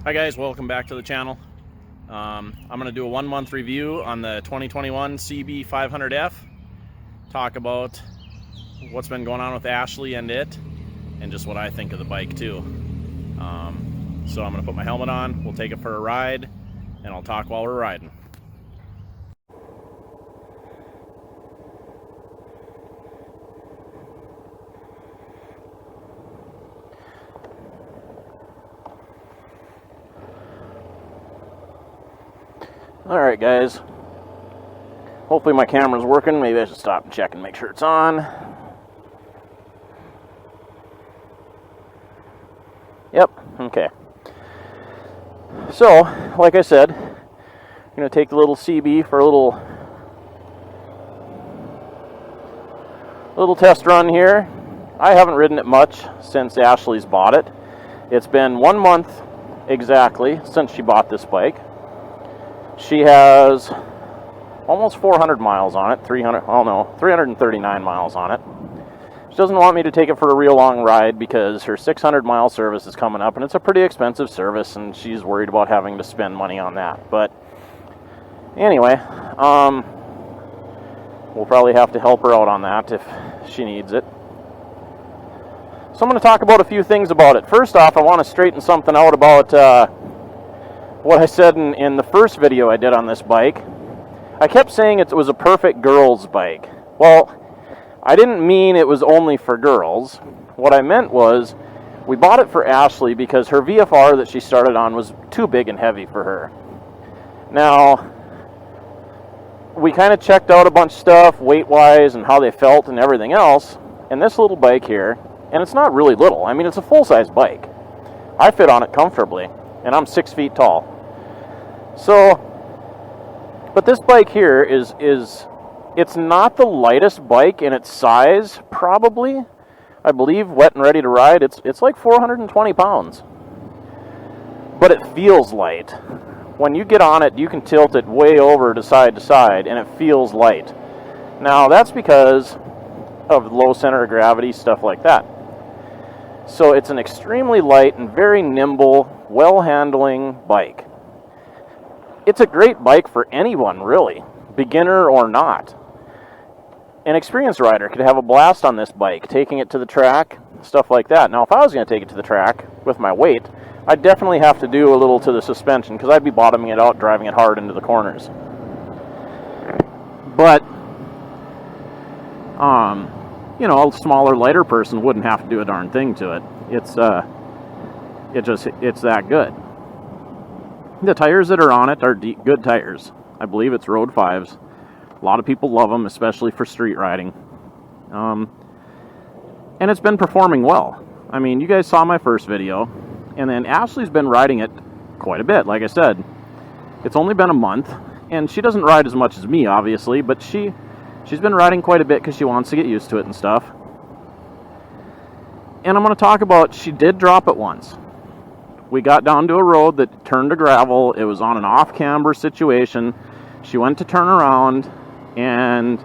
Hi guys, welcome back to the channel. I'm going to do a 1 month review on the 2021 CB500F. Talk about what's been going on with Ashley and it, and just what I think of the bike too. So I'm going to put my helmet on, we'll take it for a ride, and I'll talk while we're riding. Alright guys, hopefully my camera's working. Maybe I should stop and check and make sure it's on. Yep, okay. So, like I said, I'm going to take the little CB for a little test run here. I haven't ridden it much since Ashley's bought it. It's been 1 month exactly since she bought this bike. She has almost 400 miles on it, 339 miles on it. She doesn't want me to take it for a real long ride because her 600-mile service is coming up, and it's a pretty expensive service, and she's worried about having to spend money on that. But anyway, we'll probably have to help her out on that if she needs it. So I'm going to talk about a few things about it. First off, I want to straighten something out about what I said in the first video I did on this bike. I kept saying it was a perfect girl's bike. Well, I didn't mean it was only for girls. What I meant was, we bought it for Ashley because her VFR that she started on was too big and heavy for her. Now, we kind of checked out a bunch of stuff, weight-wise, and how they felt and everything else, and this little bike here, and it's not really little, I mean, it's a full-size bike. I fit on it comfortably, and I'm 6 feet tall. So, but this bike here it's not the lightest bike in its size, probably. I believe, wet and ready to ride, it's like 420 pounds. But it feels light. When you get on it, you can tilt it way over to side, and it feels light. Now, that's because of low center of gravity, stuff like that. So it's an extremely light and very nimble, well-handling bike. It's a great bike for anyone, really, beginner or not. An experienced rider could have a blast on this bike, taking it to the track, stuff like that. Now, if I was going to take it to the track with my weight, I'd definitely have to do a little to the suspension, because I'd be bottoming it out, driving it hard into the corners. But, you know, a smaller, lighter person wouldn't have to do a darn thing to it. It's that good. The tires that are on it are good tires. I believe it's Road 5s. A lot of people love them, especially for street riding. And it's been performing well. I mean, you guys saw my first video, and then Ashley's been riding it quite a bit. Like I said, it's only been a month, and she doesn't ride as much as me, obviously, but she's been riding quite a bit because she wants to get used to it and stuff. And I'm going to talk about, she did drop it once. We got down to a road that turned to gravel. It was on an off-camber situation. She went to turn around, and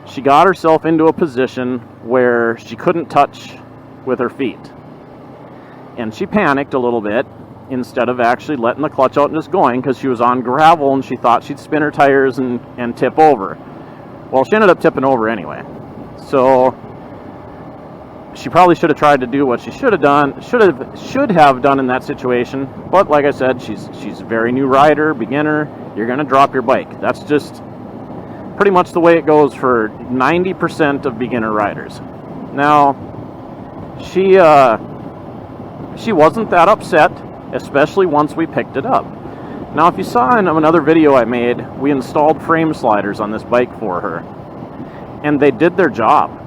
she got herself into a position where she couldn't touch with her feet. And she panicked a little bit instead of actually letting the clutch out and just going, because she was on gravel and she thought she'd spin her tires and tip over. Well, she ended up tipping over anyway. So she probably should have tried to do what she should have done in that situation. But like I said, she's a very new rider, beginner. You're going to drop your bike. That's just pretty much the way it goes for 90% of beginner riders. Now, she wasn't that upset, especially once we picked it up. Now, if you saw in another video I made, we installed frame sliders on this bike for her, and they did their job.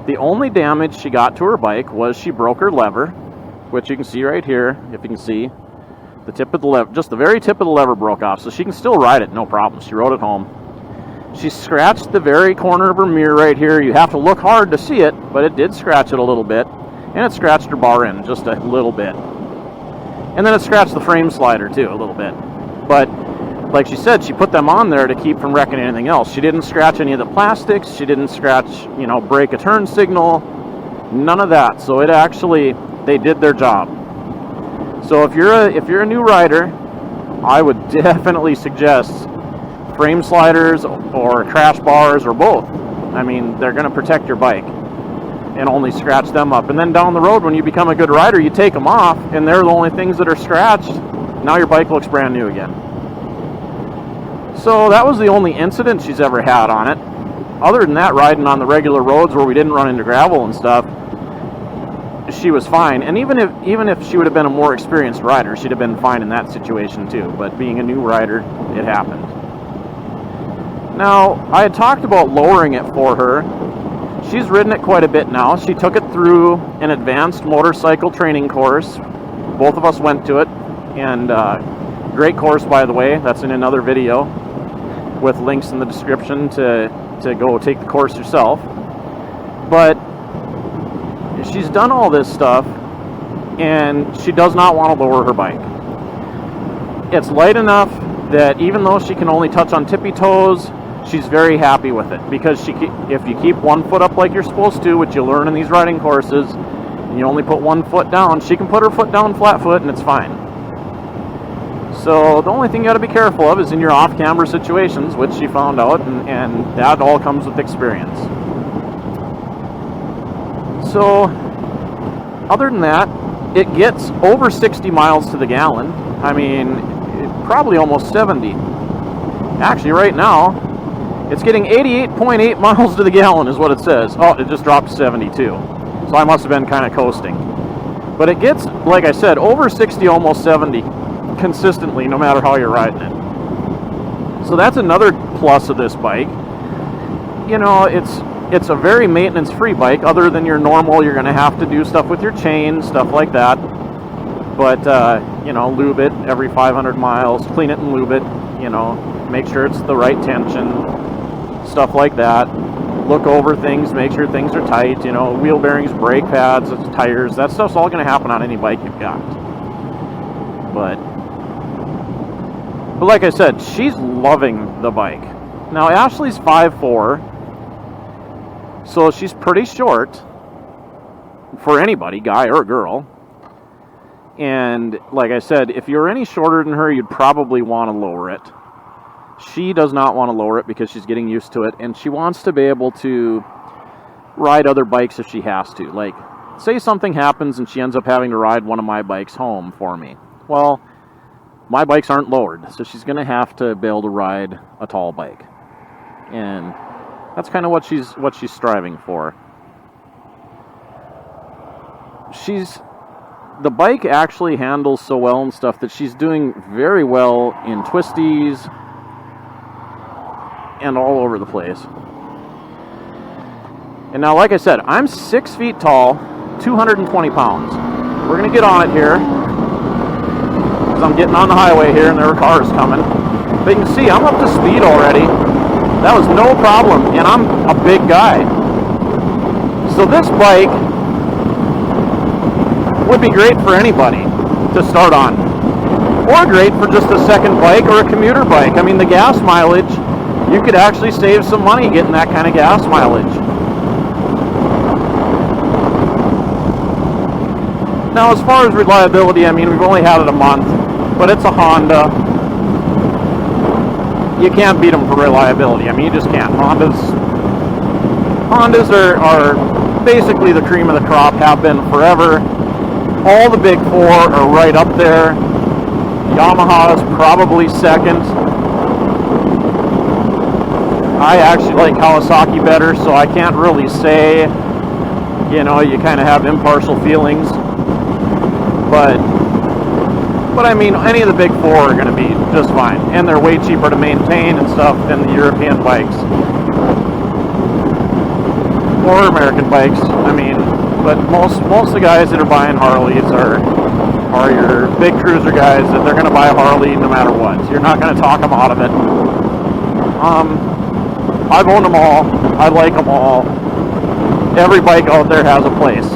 The only damage she got to her bike was she broke her lever, which you can see right here. If you can see, the tip of the lever, just the very tip of the lever broke off, so she can still ride it, no problem. She rode it home. She scratched the very corner of her mirror right here. You have to look hard to see it, but it did scratch it a little bit, and it scratched her bar end just a little bit. And then it scratched the frame slider too, a little bit. But like she said, she put them on there to keep from wrecking anything else. She didn't scratch any of the plastics. She didn't scratch, break a turn signal. None of that. So it actually, they did their job. So if you're a new rider, I would definitely suggest frame sliders or crash bars or both. I mean, they're going to protect your bike and only scratch them up. And then down the road, when you become a good rider, you take them off, and they're the only things that are scratched. Now your bike looks brand new again. So that was the only incident she's ever had on it. Other than that, riding on the regular roads where we didn't run into gravel and stuff, she was fine. And even if she would have been a more experienced rider, she'd have been fine in that situation too. But being a new rider, it happened. Now, I had talked about lowering it for her. She's ridden it quite a bit now. She took it through an advanced motorcycle training course. Both of us went to it, and great course, by the way. That's in another video with links in the description to go take the course yourself. But she's done all this stuff, and she does not want to lower her bike. It's light enough that even though she can only touch on tippy toes, she's very happy with it, because if you keep one foot up like you're supposed to, which you learn in these riding courses, and you only put one foot down, she can put her foot down flat foot and it's fine. So the only thing you got to be careful of is in your off-camera situations, which she found out, and that all comes with experience. So other than that, it gets over 60 miles to the gallon. I mean, probably almost 70. Actually, right now, it's getting 88.8 miles to the gallon is what it says. Oh, it just dropped to 72. So I must have been kind of coasting. But it gets, like I said, over 60, almost 70 consistently, no matter how you're riding it. So that's another plus of this bike. You know, it's a very maintenance-free bike. Other than your normal, you're going to have to do stuff with your chain, stuff like that. But, you know, lube it every 500 miles, clean it and lube it, you know, make sure it's the right tension, stuff like that. Look over things, make sure things are tight, you know, wheel bearings, brake pads, tires, that stuff's all going to happen on any bike you've got. But like I said, she's loving the bike. Now, Ashley's 5'4", so she's pretty short for anybody, guy or girl. And like I said, if you're any shorter than her, you'd probably want to lower it. She does not want to lower it because she's getting used to it, and she wants to be able to ride other bikes if she has to. Like, say something happens and she ends up having to ride one of my bikes home for me. Well, my bikes aren't lowered, so she's going to have to be able to ride a tall bike. And that's kind of what she's striving for. The bike actually handles so well and stuff that she's doing very well in twisties and all over the place. And now, like I said, I'm 6 feet tall, 220 pounds. We're going to get on it here, because I'm getting on the highway here and there are cars coming. But you can see I'm up to speed already. That was no problem, and I'm a big guy. So this bike would be great for anybody to start on, or great for just a second bike or a commuter bike. I mean, the gas mileage, you could actually save some money getting that kind of gas mileage. Now, as far as reliability, I mean, we've only had it a month, but it's a Honda. You can't beat them for reliability. I mean, you just can't. Hondas are basically the cream of the crop, have been forever. All the big four are right up there. Yamaha is probably second. I actually like Kawasaki better, so I can't really say, you know, you kind of have impartial feelings. But I mean, any of the big four are going to be just fine. And they're way cheaper to maintain and stuff than the European bikes. Or American bikes, I mean. But most of the guys that are buying Harleys are your big cruiser guys that they're going to buy a Harley no matter what. You're not going to talk them out of it. I've owned them all. I like them all. Every bike out there has a place.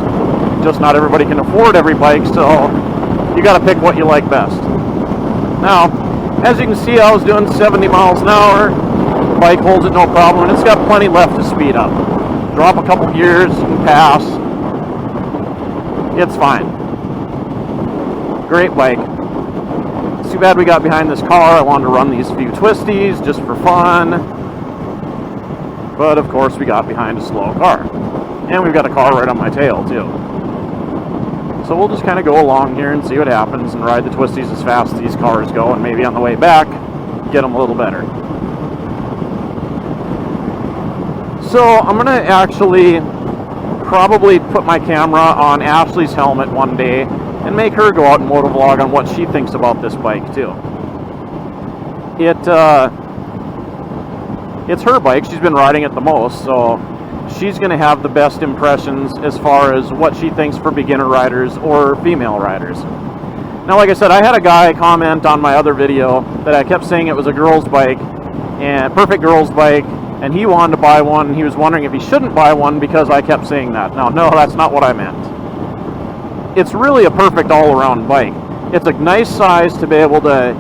Just not everybody can afford every bike, so you got to pick what you like best. Now, as you can see, I was doing 70 miles an hour. The bike holds it no problem, and it's got plenty left to speed up. Drop a couple gears and pass. It's fine. great bike. It's too bad we got behind this car. I wanted to run these few twisties just for fun. But of course we got behind a slow car. And we've got a car right on my tail too. So we'll just kind of go along here and see what happens and ride the twisties as fast as these cars go, and maybe on the way back get them a little better. So I'm going to actually probably put my camera on Ashley's helmet one day and make her go out and motovlog on what she thinks about this bike too. It's her bike. She's been riding it the most, so she's going to have the best impressions as far as what she thinks for beginner riders or female riders. Now, like I said, I had a guy comment on my other video that I kept saying it was a girl's bike, and perfect girl's bike, and he wanted to buy one, and he was wondering if he shouldn't buy one because I kept saying that. Now, no, that's not what I meant. It's really a perfect all-around bike. It's a nice size to be able to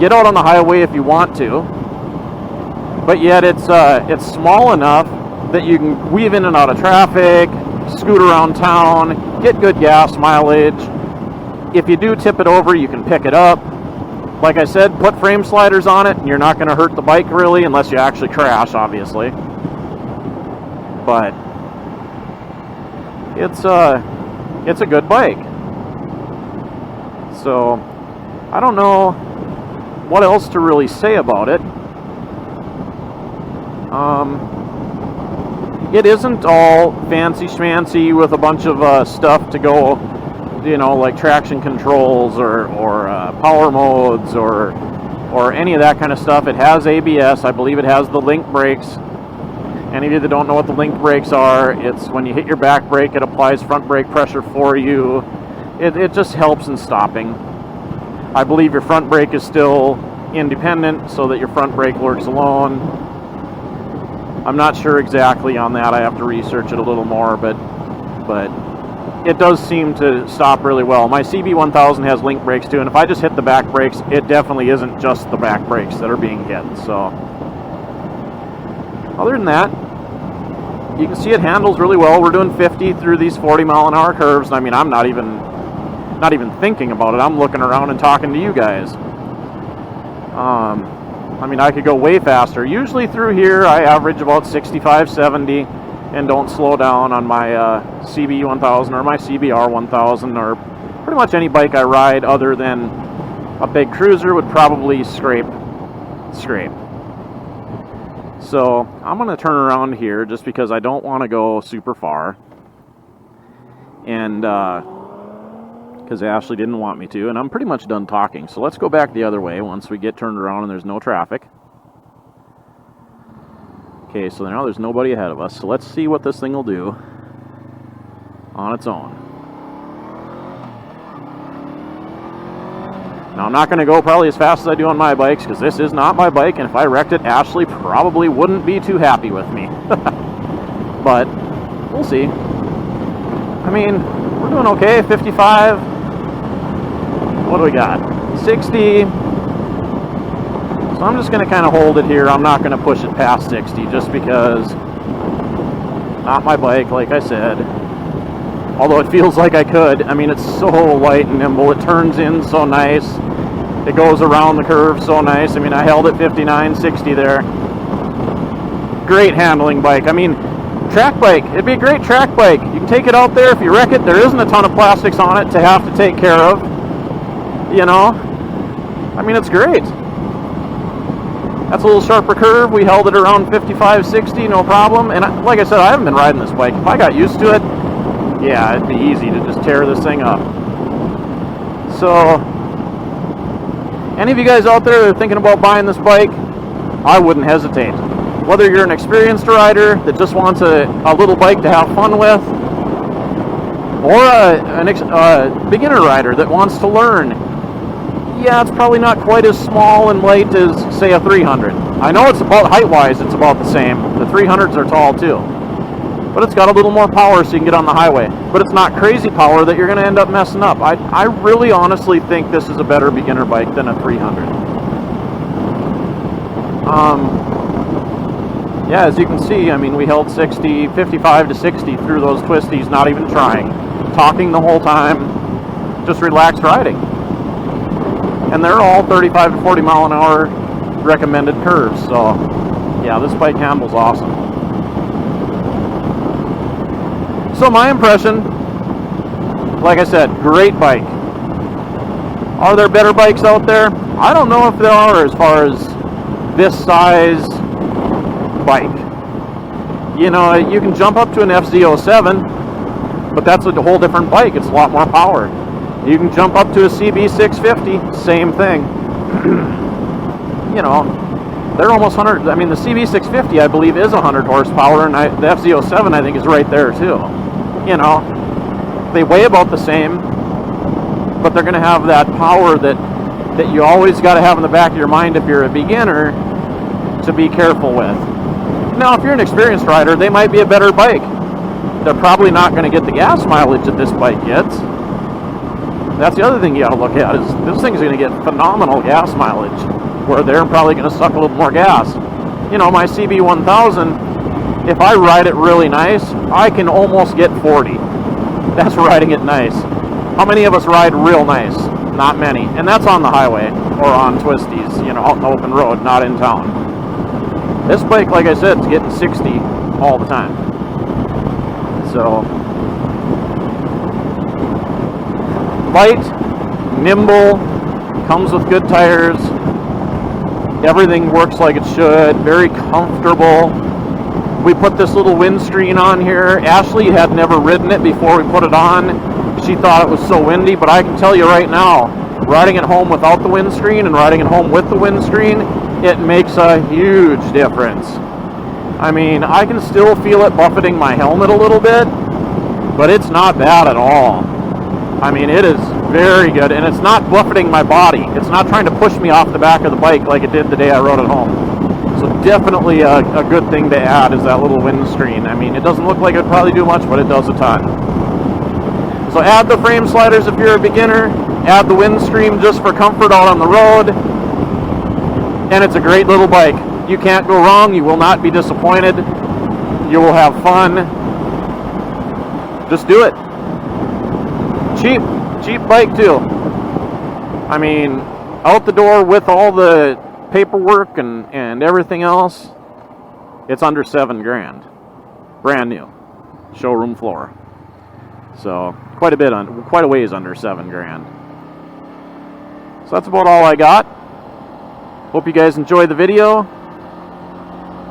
get out on the highway if you want to, but yet it's small enough that you can weave in and out of traffic, scoot around town, get good gas mileage. If you do tip it over, you can pick it up. Like I said, put frame sliders on it, and you're not going to hurt the bike really, unless you actually crash, obviously. But it's a good bike. So I don't know what else to really say about it. It isn't all fancy schmancy with a bunch of stuff to go, you know, like traction controls or power modes or any of that kind of stuff. It has ABS. I believe it has the link brakes. Any of you that don't know what the link brakes are, it's when you hit your back brake, it applies front brake pressure for you. It just helps in stopping. I believe your front brake is still independent, so that your front brake works alone. I'm not sure exactly on that. I have to research it a little more, but it does seem to stop really well. My CB500 has link brakes too, and if I just hit the back brakes, it definitely isn't just the back brakes that are being hit. So other than that, you can see it handles really well. We're doing 50 through these 40-mile-an-hour curves. I mean, I'm not even thinking about it. I'm looking around and talking to you guys. I mean, I could go way faster. Usually through here, I average about 65, 70, and don't slow down on my CB1000 or my CBR1000, or pretty much any bike I ride other than a big cruiser would probably scrape. So I'm going to turn around here just because I don't want to go super far, and because Ashley didn't want me to, and I'm pretty much done talking. So let's go back the other way once we get turned around and there's no traffic. Okay, so now there's nobody ahead of us, so let's see what this thing will do on its own. Now, I'm not going to go probably as fast as I do on my bikes, because this is not my bike, and if I wrecked it, Ashley probably wouldn't be too happy with me. But we'll see. I mean, we're doing okay. 55. What do we got? 60. So I'm just going to kind of hold it here. I'm not going to push it past 60 just because not my bike, like I said. Although it feels like I could. I mean, it's so light and nimble. It turns in so nice. It goes around the curve so nice. I mean, I held it 59, 60 there. Great handling bike. I mean, track bike. It'd be a great track bike. You can take it out there. If you wreck it, there isn't a ton of plastics on it to have to take care of. You know? I mean, it's great. That's a little sharper curve. We held it around 55, 60, no problem. And like I said, I haven't been riding this bike. If I got used to it, yeah, it'd be easy to just tear this thing up. So, any of you guys out there that are thinking about buying this bike, I wouldn't hesitate. Whether you're an experienced rider that just wants a little bike to have fun with, or a beginner rider that wants to learn, yeah, it's probably not quite as small and light as, say, a 300. I know it's about, height-wise, it's about the same. The 300s are tall, too. But it's got a little more power so you can get on the highway. But it's not crazy power that you're going to end up messing up. I really honestly think this is a better beginner bike than a 300. Yeah, as you can see, I mean, we held 60, 55 to 60 through those twisties, not even trying. Talking the whole time, just relaxed riding. and they're all 35 to 40 mile an hour recommended curves. So yeah, this bike handles awesome. So my impression, like I said, great bike. Are there better bikes out there? I don't know if there are as far as this size bike. You know, you can jump up to an FZ07, but that's a whole different bike. It's a lot more power. You can jump up to a CB500, same thing. You know, they're almost 100. I mean, the CB500, I believe, is 100 horsepower, and the FZ07, I think, is right there too. You know, they weigh about the same, but they're going to have that power that you always got to have in the back of your mind if you're a beginner to be careful with. Now, if you're an experienced rider, they might be a better bike. They're probably not going to get the gas mileage that this bike gets. That's the other thing you got to look at, is this thing's going to get phenomenal gas mileage, where they're probably going to suck a little more gas. You know, my CB1000, if I ride it really nice, I can almost get 40. That's riding it nice. How many of us ride real nice? Not many. And that's on the highway or on twisties, you know, out in the open road, not in town. This bike, like I said, is getting 60 all the time. So, light, nimble, comes with good tires. Everything works like it should. Very comfortable. We put this little windscreen on here. Ashley had never ridden it before we put it on. She thought it was so windy, but I can tell you right now, riding at home without the windscreen and riding at home with the windscreen, it makes a huge difference. I mean, I can still feel it buffeting my helmet a little bit, but it's not bad at all. I mean, it is very good, and it's not buffeting my body. It's not trying to push me off the back of the bike like it did the day I rode it home. So definitely a good thing to add is that little windscreen. I mean, it doesn't look like it would probably do much, but it does a ton. So add the frame sliders if you're a beginner. Add the windscreen just for comfort out on the road. And it's a great little bike. You can't go wrong. You will not be disappointed. You will have fun. Just do it. Cheap bike too. I mean, out the door with all the paperwork and everything else, it's under $7 grand. Brand new. Showroom floor. So quite a ways under $7 grand. So that's about all I got. Hope you guys enjoyed the video.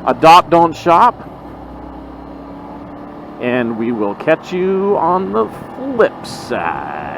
Adopt, don't shop. And we will catch you on the flip side.